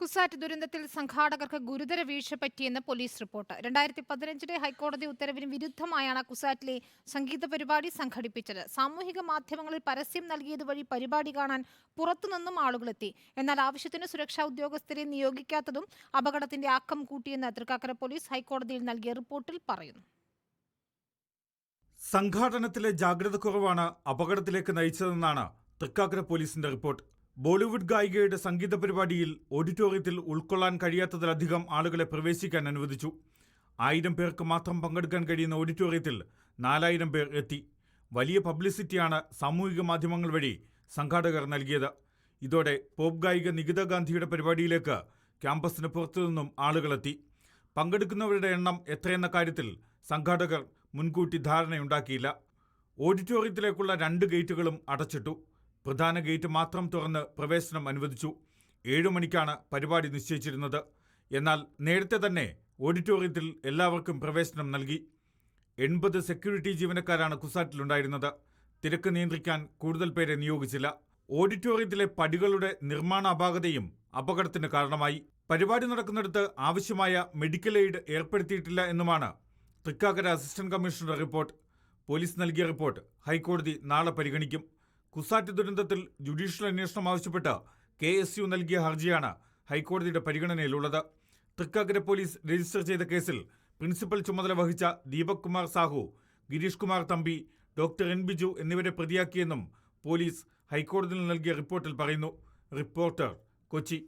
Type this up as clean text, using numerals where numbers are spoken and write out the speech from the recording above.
കുസാറ്റ് ദുരന്തത്തിൽ സംഘാടകർക്ക് ഗുരുതര വീഴ്ച പറ്റിയെന്ന് പോലീസ് റിപ്പോർട്ട്. 2015 ഹൈക്കോടതി ഉത്തരവിന് വിരുദ്ധമായാണ് കുസാറ്റിലെ സംഗീത പരിപാടി സംഘടിപ്പിച്ചത്. സാമൂഹിക മാധ്യമങ്ങളിൽ പരസ്യം നൽകിയത് വഴി പരിപാടി കാണാൻ പുറത്തുനിന്നും ആളുകളെത്തി. എന്നാൽ ആവശ്യത്തിന് സുരക്ഷാ ഉദ്യോഗസ്ഥരെ നിയോഗിക്കാത്തതും അപകടത്തിന്റെ ആക്കം കൂട്ടിയെന്ന് തൃക്കാക്കര പോലീസ് ഹൈക്കോടതിയിൽ നൽകിയ റിപ്പോർട്ടിൽ പറയുന്നു. സംഘാടനത്തിലെ ജാഗ്രത കുറവാണ് അപകടത്തിലേക്ക് നയിച്ചതെന്നാണ് തൃക്കാക്കര പോലീസിന്റെ റിപ്പോർട്ട്. ബോളിവുഡ് ഗായികയുടെ സംഗീത പരിപാടിയിൽ ഓഡിറ്റോറിയത്തിൽ ഉൾക്കൊള്ളാൻ കഴിയാത്തതിലധികം ആളുകളെ പ്രവേശിക്കാൻ അനുവദിച്ചു. 1000 പേർക്ക് മാത്രം പങ്കെടുക്കാൻ കഴിയുന്ന ഓഡിറ്റോറിയത്തിൽ 4000 പേർ എത്തി. വലിയ പബ്ലിസിറ്റിയാണ് സാമൂഹിക മാധ്യമങ്ങൾ വഴി സംഘാടകർ നൽകിയത്. ഇതോടെ പോപ്പ് ഗായിക നികിത ഗാന്ധിയുടെ പരിപാടിയിലേക്ക് ക്യാമ്പസിന് പുറത്തുനിന്നും ആളുകളെത്തി. പങ്കെടുക്കുന്നവരുടെ എണ്ണം എത്രയെന്ന കാര്യത്തിൽ സംഘാടകർ മുൻകൂട്ടി ധാരണയുണ്ടാക്കിയില്ല. ഓഡിറ്റോറിയത്തിലേക്കുള്ള 2 ഗേറ്റുകളും അടച്ചിട്ടു. പ്രധാന ഗേറ്റ് മാത്രം തുറന്ന് പ്രവേശനം അനുവദിച്ചു. 7 മണിക്കാണ് പരിപാടി നിശ്ചയിച്ചിരുന്നത്. എന്നാൽ നേരത്തെ തന്നെ ഓഡിറ്റോറിയത്തിൽ എല്ലാവർക്കും പ്രവേശനം നൽകി. 80 സെക്യൂരിറ്റി ജീവനക്കാരാണ് കുസാറ്റിലുണ്ടായിരുന്നത്. തിരക്ക് നിയന്ത്രിക്കാൻ കൂടുതൽ പേരെ നിയോഗിച്ചില്ല. ഓഡിറ്റോറിയത്തിലെ പടികളുടെ നിർമ്മാണ അപാകതയും അപകടത്തിന് കാരണമായി. പരിപാടി നടക്കുന്നിടത്ത് ആവശ്യമായ മെഡിക്കൽ എയ്ഡ് ഏർപ്പെടുത്തിയിട്ടില്ല എന്നുമാണ് തൃക്കാക്കര അസിസ്റ്റന്റ് കമ്മീഷണറുടെ റിപ്പോർട്ട്. പോലീസ് നൽകിയ റിപ്പോർട്ട് ഹൈക്കോടതി നാളെ പരിഗണിക്കും. കുസാറ്റ് ദുരന്തത്തിൽ ജുഡീഷ്യൽ അന്വേഷണം ആവശ്യപ്പെട്ട് KSU നൽകിയ ഹർജിയാണ് ഹൈക്കോടതിയുടെ പരിഗണനയിലുള്ളത്. തൃക്കാക്കര പോലീസ് രജിസ്റ്റർ ചെയ്ത കേസിൽ പ്രിൻസിപ്പൽ ചുമതല വഹിച്ച ദീപക് കുമാർ സാഹു, ഗിരീഷ് കുമാർ തമ്പി, ഡോക്ടർ N ബിജു എന്നിവരെ പ്രതിയാക്കിയെന്നും പോലീസ് ഹൈക്കോടതിയിൽ നൽകിയ റിപ്പോർട്ടിൽ പറയുന്നു. റിപ്പോർട്ടർ, കൊച്ചി.